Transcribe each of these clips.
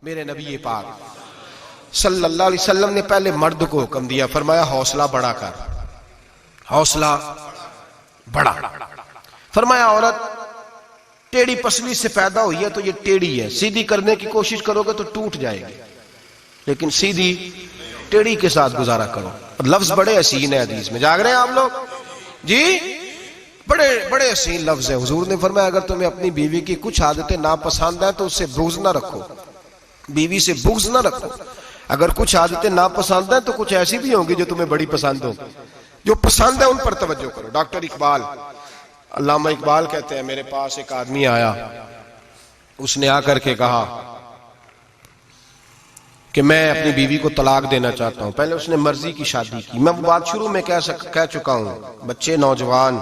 میرے نبی پاک صلی اللہ علیہ وسلم نے پہلے مرد کو حکم دیا، فرمایا حوصلہ بڑا کر، حوصلہ بڑا۔ فرمایا عورت ٹیڑھی پسلی سے پیدا ہوئی ہے تو یہ ٹیڑھی ہے، سیدھی کرنے کی کوشش کرو گے تو ٹوٹ جائے گی، لیکن سیدھی ٹیڑھی کے ساتھ گزارا کرو۔ لفظ بڑے حسین ہیں حدیث میں، جاگ رہے ہیں آپ لوگ جی؟ بڑے بڑے حسین لفظ ہیں۔ حضور نے فرمایا اگر تمہیں اپنی بیوی کی کچھ عادتیں ناپسند ہیں تو اس سے بغض نہ رکھو، بیوی سے بغض نہ رکھو۔ اگر کچھ عادتیں ناپسند ہیں تو کچھ ایسی بھی ہوں گی جو تمہیں بڑی پسند ہوں، جو پسند ہے ان پر توجہ کرو۔ ڈاکٹر اقبال، علامہ اقبال کہتے ہیں میرے پاس ایک آدمی آیا، اس نے آ کر کے کہا کہ میں اپنی بیوی کو طلاق دینا چاہتا ہوں۔ پہلے اس نے مرضی کی شادی کی، میں بات شروع میں کہہ چکا ہوں، بچے نوجوان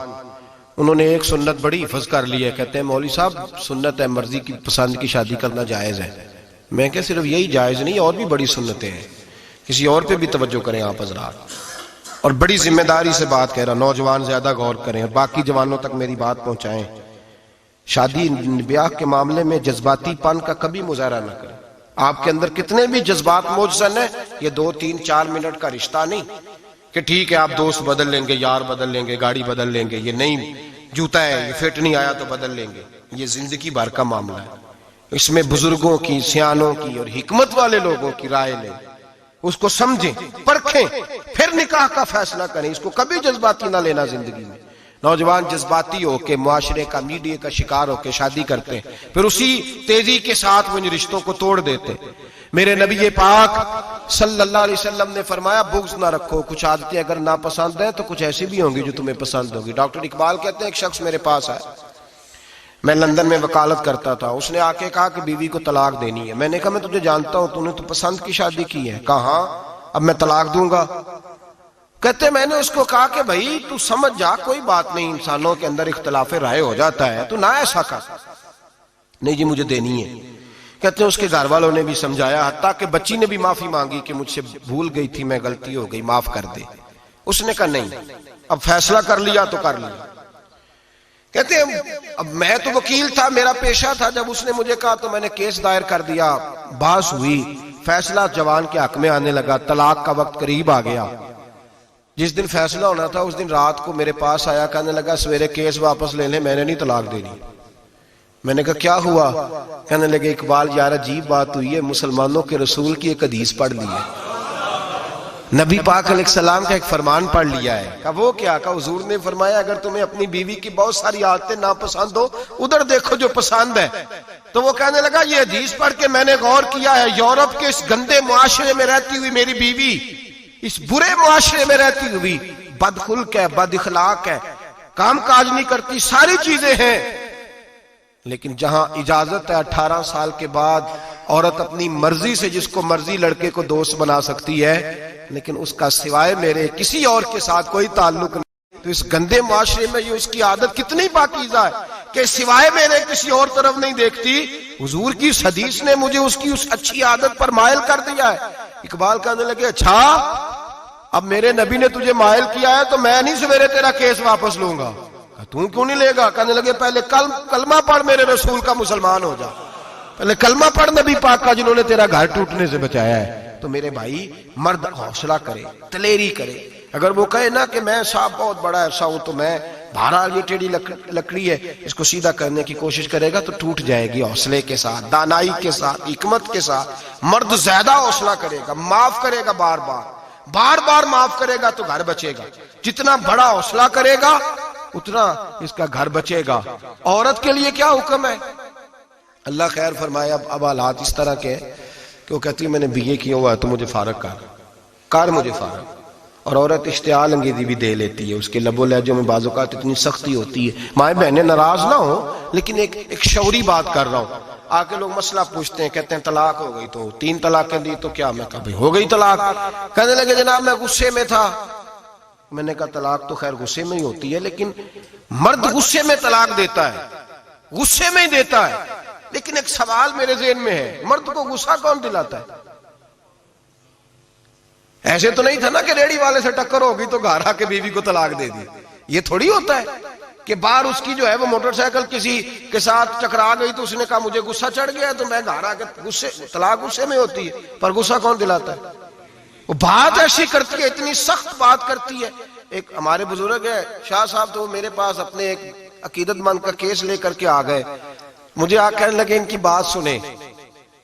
انہوں نے ایک سنت بڑی حفظ کر لی ہے، کہتے ہیں مولوی صاحب سنت ہے مرضی کی پسند کی شادی کرنا جائز ہے۔ میں کہ صرف یہی جائز نہیں، اور بھی بڑی سنتیں ہیں، کسی اور پہ بھی توجہ کریں آپ حضرات، اور بڑی ذمہ داری سے بات کہہ رہا، نوجوان زیادہ غور کریں اور باقی جوانوں تک میری بات پہنچائیں۔ شادی بیاہ کے معاملے میں جذباتی پن کا کبھی مظاہرہ نہ کریں۔ آپ کے اندر کتنے بھی جذبات موجزن ہیں، یہ 2 3 4 منٹ کا رشتہ نہیں کہ ٹھیک ہے آپ دوست بدل لیں گے، یار بدل لیں گے، گاڑی بدل لیں گے، یہ نہیں جوتا ہے یہ فٹ نہیں آیا تو بدل لیں گے، یہ زندگی بھر کا معاملہ ہے۔ اس میں بزرگوں کی، سیانوں کی اور حکمت والے لوگوں کی رائے لیں، اس کو سمجھیں، پرکھیں، پھر نکاح کا فیصلہ کریں۔ اس کو کبھی جذباتی نہ لینا زندگی میں۔ نوجوان جذباتی ہو کے، معاشرے کا، میڈیا کا شکار ہو کے شادی کرتے ہیں، پھر اسی تیزی کے ساتھ وہ ان رشتوں کو توڑ دیتے۔ میرے نبی پاک صلی اللہ علیہ وسلم نے فرمایا بغض نہ رکھو، کچھ عادتیں اگر ناپسند ہیں تو کچھ ایسی بھی ہوں گی جو تمہیں پسند ہوگی۔ ڈاکٹر اقبال کہتے ہیں ایک شخص میرے پاس آیا، میں لندن میں وکالت کرتا تھا، اس نے آ کے کہا کہ بیوی کو طلاق دینی ہے۔ میں نے کہا میں تجھے جانتا ہوں، تو نے تو پسند کی شادی کی ہے۔ کہا ہاں، اب میں طلاق دوں گا؟ کہتے میں نے اس کو کہا کہ بھائی تو سمجھ جا، کوئی بات نہیں، انسانوں کے اندر اختلاف رائے ہو جاتا ہے، تو نہ ایسا کر۔ نہیں جی مجھے دینی ہے۔ کہتے ہیں اس کے گھر والوں نے بھی سمجھایا، حتیٰ کہ بچی نے بھی معافی مانگی کہ مجھ سے بھول گئی تھی میں، غلطی ہو گئی، معاف کر دے۔ اس نے کہا نہیں، اب فیصلہ کر لیا تو کر لیا۔ کہتے ہیں اب میں تو وکیل تھا، میرا پیشہ تھا، جب اس نے مجھے کہا تو میں نے کیس دائر کر دیا، بحث ہوئی، فیصلہ جوان کے حق میں آنے لگا، طلاق کا وقت قریب آ گیا۔ جس دن فیصلہ ہونا تھا اس دن رات کو میرے پاس آیا، کہنے لگا سویرے کیس واپس لے لیں، میں نے نہیں طلاق دینی۔ میں نے کہا کیا ہوا؟ کہنے لگے اقبال یار عجیب بات ہوئی ہے، مسلمانوں کے رسول کی ایک حدیث پڑھ لی ہے، نبی پاک علیہ السلام کا ایک فرمان پڑھ لیا ہے۔ کہا وہ کیا؟ کہا حضور نے فرمایا اگر تمہیں اپنی بیوی کی بہت ساری عادتیں ناپسند ہو، ادھر دیکھو جو پسند ہے۔ تو وہ کہنے لگا یہ حدیث پڑھ کے میں نے غور کیا ہے، یورپ کے اس گندے معاشرے میں رہتی ہوئی میری بیوی، اس برے معاشرے میں رہتی ہوئی بد خلق ہے، بد اخلاق ہے، کام کاج نہیں کرتی، ساری چیزیں ہیں، لیکن جہاں اجازت ہے 18 سال کے بعد عورت اپنی مرضی سے جس کو مرضی لڑکے کو دوست بنا سکتی ہے، لیکن اس کا سوائے میرے کسی اور کے ساتھ کوئی تعلق نہیں۔ تو اس گندے معاشرے میں یہ اس کی عادت کتنی پاکیزہ ہے کہ سوائے میرے کسی اور طرف نہیں دیکھتی۔ حضور کی اس حدیث نے مجھے اس کی اس اچھی عادت پر مائل کر دیا ہے۔ اقبال کہنے لگے اچھا اب میرے نبی نے تجھے مائل کیا ہے تو میں نہیں سویرے تیرا کیس واپس لوں گا۔ تو کیوں نہیں لے گا؟ کہنے لگے پہلے کلمہ پڑھ میرے رسول کا، مسلمان ہو جا، پہلے کلمہ پڑھ نبی پاک کا جنہوں نے تیرا گھر ٹوٹنے سے بچایا ہے۔ تو میرے بھائی مرد حوصلہ کرے، دلیری کرے۔ اگر وہ کہے نا کہ میں صاحب بہت بڑا ایسا ہوں تو میں بہرحال یہ ٹیڑھی لکڑی ہے اس کو سیدھا کرنے کی کوشش کرے گا تو ٹوٹ جائے گی۔ حوصلے کے ساتھ، دانائی کے ساتھ، حکمت کے ساتھ مرد زیادہ حوصلہ کرے گا، معاف کرے گا، بار بار معاف کرے گا تو گھر بچے گا۔ جتنا بڑا حوصلہ کرے گا اتنا اس کا گھر بچے گا۔ عورت کے لیے کیا حکم ہے؟ اللہ خیر فرمائے۔ اب حالات اس طرح کے کہ وہ کہتی ہے میں نے BA کیا ہوا ہے تو مجھے فارغ کر مجھے فارغ۔ اور عورت اشتعال انگیزی بھی دے لیتی ہے، اس کے لب و لہجوں میں بعض اوقات اتنی سختی ہوتی ہے۔ مائیں بہنیں ناراض نہ ہو، لیکن ایک شعوری بات کر رہا ہوں۔ آ کے لوگ مسئلہ پوچھتے ہیں، کہتے ہیں طلاق ہو گئی تو 3 طلاقیں دی تو کیا؟ میں کہا بھائی ہو گئی طلاق۔ کہنے لگے جناب میں غصے میں تھا۔ میں نے کہا طلاق تو خیر غصے میں ہی ہوتی ہے، لیکن مرد غصے میں طلاق دیتا ہے، غصے میں ہی دیتا ہے، لیکن ایک سوال میرے ذہن میں ہے، مرد کو غصہ کون دلاتا ہے؟ ایسے تو نہیں تھا نا کہ ریڑی والے سے ٹکر ہوگی تو گھر آ کے بیوی کو طلاق دے دی، یہ تھوڑی ہوتا ہے۔ کہ باہر اس کی جو ہے وہ موٹر سائیکل کسی کے ساتھ ٹکرا گئی تو اس نے کہا مجھے غصہ چڑھ گیا تو میں گھر آ کے طلاق غصے میں ہوتی ہے، پر غصہ کون دلاتا ہے؟ وہ بات ایسی کرتی ہے، اتنی سخت بات کرتی ہے. ایک ہمارے بزرگ ہے شاہ صاحب، تو میرے پاس اپنے ایک عقیدت مند کا کیس لے کر کے آ گئے. مجھے آ کہنے لگے ان کی بات سنیں.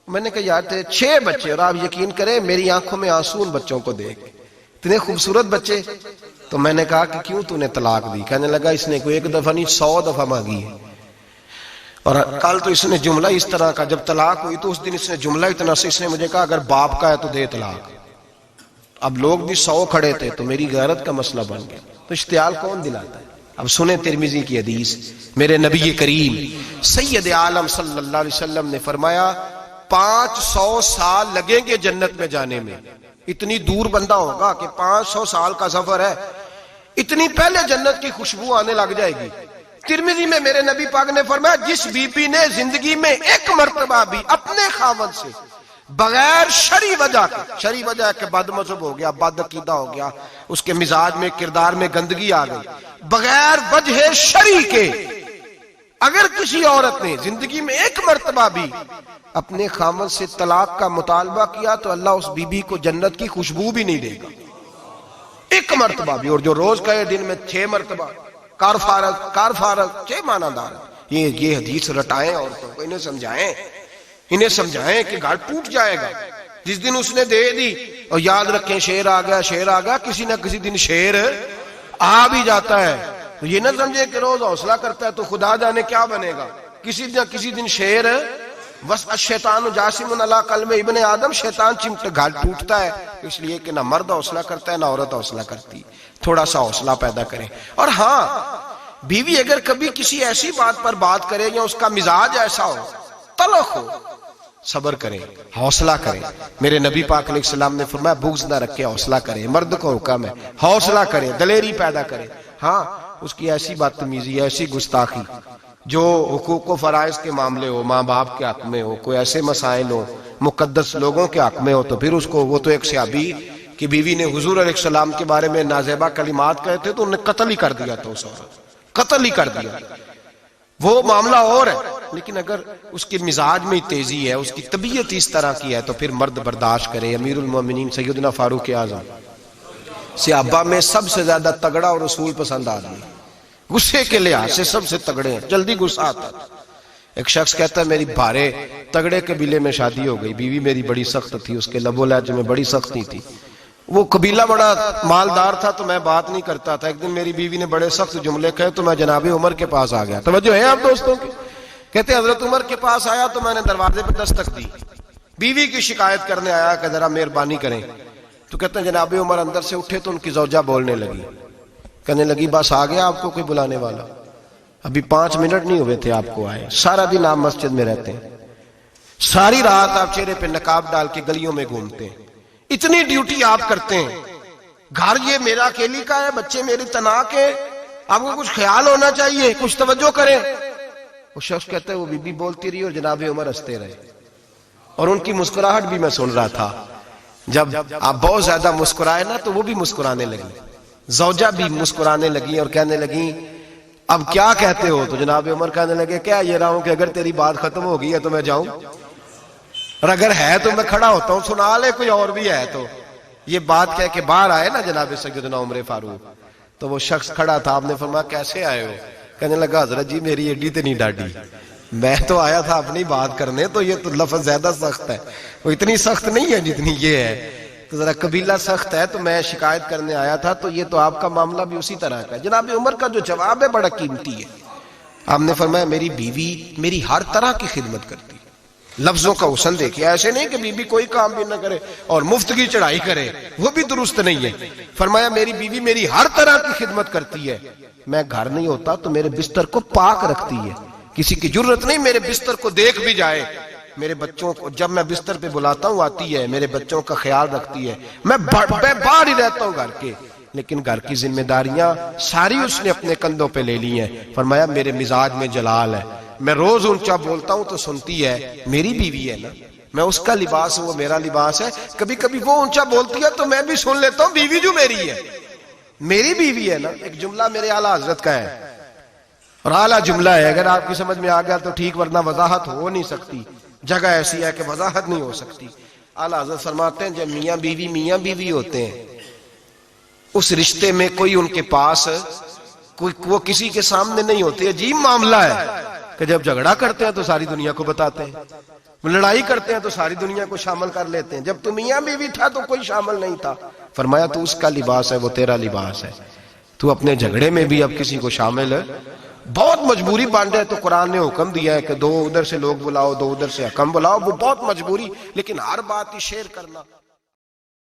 میں نے کہا یار تھے 6 بچے، اور آپ یقین کریں میری آنکھوں میں آنسو ان بچوں کو دیکھ، اتنے خوبصورت بچے. تو میں نے کہا کہ کیوں تو نے طلاق دی؟ کہنے لگا اس نے کوئی 1 دفعہ نہیں 100 دفعہ مانگی ہے. اور کل تو اس نے جملہ اس طرح کا، جب طلاق ہوئی تو اس دن اس نے جملہ اتنا سے اس نے مجھے کہا اگر باپ کا ہے تو دے طلاق. اب لوگ بھی 100 کھڑے تھے تو میری غیرت کا مسئلہ بن گیا. تو اشتعال کون دلاتا ہے؟ اب سنیں ترمذی کی حدیث. میرے نبی کریم سید عالم صلی اللہ علیہ وسلم نے فرمایا 500 سال لگیں گے جنت میں جانے میں. اتنی دور بندہ ہوگا کہ 500 سال کا سفر ہے، اتنی پہلے جنت کی خوشبو آنے لگ جائے گی. ترمذی میں میرے نبی پاک نے فرمایا جس بی بی نے زندگی میں 1 مرتبہ بھی اپنے خاوند سے بغیر شرعی وجہ ہے کہ بد مذہب ہو گیا، بد عقیدہ ہو گیا، اس کے مزاج میں کردار میں گندگی آ گئی، بغیر وجہ شرعی کے اگر کسی عورت نے زندگی میں 1 مرتبہ بھی اپنے خاوند سے طلاق کا مطالبہ کیا تو اللہ اس بی بی کو جنت کی خوشبو بھی نہیں دے گا. 1 مرتبہ بھی. اور جو روز کہے دن میں 6 مرتبہ کار فارغ 6 معنی دار. یہ حدیث رٹائیں عورتوں کو، انہیں سمجھائیں کہ گھر ٹوٹ جائے گا. جس دن اس نے دے دی، اور یاد رکھیں شیر آ گیا، کسی نہ کسی دن شیر آ بھی جاتا ہے. تو یہ نہ سمجھے کہ روز حوصلہ کرتا ہے تو خدا جانے کیا بنے گا. کسی نہ کسی دن شیر الشیطان جاسم علی قلب ابن آدم، شیطان گھر ٹوٹتا ہے. اس لیے کہ نہ مرد حوصلہ کرتا ہے نہ عورت حوصلہ کرتی. تھوڑا سا حوصلہ پیدا کریں. اور ہاں بیوی اگر کبھی کسی ایسی بات پر بات کرے یا اس کا مزاج ایسا ہو، تلخ ہو، صبر کریں، حوصلہ کریں. میرے نبی پاک علیہ السلام نے فرمایا بغض نہ رکھے حوصلہ کریں. مرد کو حکم ہے حوصلہ کریں، دلیری پیدا کریں. ہاں اس کی ایسی بدتمیزی، ایسی گستاخی جو حقوق و فرائض کے معاملے ہو، ماں باپ کے حق میں ہو، کوئی ایسے مسائل ہو مقدس لوگوں کے حق میں ہو، تو پھر اس کو، وہ تو ایک صحابی کی بیوی نے حضور علیہ السلام کے بارے میں نازیبا کلمات کہے تھے تو انہیں قتل ہی کر دیا تھا. اس عورت قتل ہی کر دیا. وہ معاملہ اور ہے، لیکن اگر اس کے مزاج میں تیزی ہے، اس کی طبیعت اس طرح کی ہے تو پھر مرد برداشت کرے. امیر المومنین سیدنا فاروق اعظم صحابہ میں سب سے زیادہ تگڑا اور رسول پسند آدمی، غصے کے لحاظ سے سب سے تگڑے ہیں، جلدی غصہ آتا تھا. ایک شخص کہتا ہے میری بھارے تگڑے قبیلے میں شادی ہو گئی، بیوی میری بڑی سخت تھی، اس کے لب و لہجے میں بڑی سختی تھی. وہ قبیلہ بڑا مالدار تھا تو میں بات نہیں کرتا تھا. ایک دن میری بیوی نے بڑے سخت جملے کہے تو میں جناب عمر کے پاس آ گیا. توجہ ہے آپ دوستوں کی؟ کہتے ہیں حضرت عمر کے پاس آیا تو میں نے دروازے پہ دستک دی، بیوی کی شکایت کرنے آیا کہ ذرا مہربانی کریں. تو کہتے ہیں جناب عمر اندر سے اٹھے تو ان کی زوجہ بولنے لگی، کہنے لگی بس آ گیا آپ کو کوئی بلانے والا؟ ابھی 5 منٹ نہیں ہوئے تھے آپ کو آئے. سارا دن آپ مسجد میں رہتے ہیں، ساری رات آپ چہرے پہ نقاب ڈال کے گلیوں میں گھومتے ہیں، اتنی ڈیوٹی آپ کرتے ہیں، گھر یہ میرا اکیلی کا ہے، بچے میری تنہا کے، آپ کو کچھ خیال ہونا چاہیے، کچھ توجہ کریں. وہ شخص کہتے ہیں وہ بی بی بولتی رہی اور جناب عمر ہنستے رہے، اور ان کی مسکراہٹ بھی میں سن رہا تھا. جب آپ بہت زیادہ مسکرائے نا تو وہ بھی مسکرانے لگی، زوجہ بھی مسکرانے لگی اور کہنے لگی اب کیا کہتے ہو؟ تو جناب عمر کہنے لگے کیا یہ رہا ہوں کہ اگر تیری بات ختم ہو گئی ہے تو میں جاؤں، اور اگر ہے تو میں کھڑا ہوتا ہوں، سنا لے کوئی اور بھی ہے تو. یہ بات کہہ کے باہر آئے نا جناب سیدنا عمر فاروق، تو وہ شخص کھڑا تھا. آپ نے فرمایا کیسے آئے ہو؟ کہنے لگا حضرت جی میری ایڈی تے نہیں ڈاڈی، میں تو آیا تھا اپنی بات کرنے، تو یہ تو لفظ زیادہ سخت ہے، وہ اتنی سخت نہیں ہے جتنی یہ ہے، تو ذرا قبیلہ سخت ہے تو میں شکایت کرنے آیا تھا، تو یہ تو آپ کا معاملہ بھی اسی طرح کا ہے. جناب عمر کا جو جواب ہے بڑا قیمتی ہے. آپ نے فرمایا میری بیوی میری ہر طرح کی خدمت کرتی ہے. لفظوں کا حسن دیکھیں، ایسے نہیں کہ بیوی کوئی کام بھی نہ کرے اور مفت کی چڑھائی کرے، وہ بھی درست نہیں ہے. فرمایا میری بیوی میری ہر طرح کی خدمت کرتی ہے، میں گھر نہیں ہوتا تو میرے بستر کو پاک رکھتی ہے، کسی کی جرت نہیں میرے بستر کو دیکھ بھی جائے. میرے بچوں کو جب میں بستر پہ بلاتا ہوں آتی ہے، میرے بچوں کا خیال رکھتی ہے. میں باہر ہی رہتا ہوں گھر کے، لیکن گھر کی ذمہ داریاں ساری اس نے اپنے کندھوں پہ لے لی ہیں. فرمایا میرے مزاج میں جلال ہے، میں روز اونچا بولتا ہوں تو سنتی ہے. میری بیوی ہے نا، میں اس کا لباس ہوں، وہ میرا لباس ہے. کبھی کبھی وہ اونچا بولتی ہے تو میں بھی سن لیتا ہوں، بیوی جو میری ہے، میری بیوی ہے نا. ایک جملہ میرے اعلیٰ حضرت کا ہے، اور اعلیٰ جملہ ہے، اگر آپ کی سمجھ میں آ گیا تو ٹھیک، ورنہ وضاحت ہو نہیں سکتی، جگہ ایسی ہے کہ وضاحت نہیں ہو سکتی۔ اعلیٰ حضرت فرماتے ہیں جب میاں بیوی ہوتے ہیں، اس رشتے میں کوئی ان کے پاس وہ کسی کے سامنے نہیں ہوتے، عجیب معاملہ ہے کہ جب جھگڑا کرتے ہیں تو ساری دنیا کو بتاتے ہیں، لڑائی کرتے ہیں تو ساری دنیا کو شامل کر لیتے ہیں، جب تو میاں بیوی تھا تو کوئی شامل نہیں تھا۔ فرمایا تو اس کا لباس ہے، وہ تیرا لباس ہے، تو اپنے جھگڑے میں بھی اب کسی کو شامل ہے، بہت مجبوری بن جائے تو قرآن نے حکم دیا ہے کہ دو ادھر سے لوگ بلاؤ، دو ادھر سے حکم بلاؤ، وہ بہت مجبوری، لیکن ہر بات ہی شیئر کرنا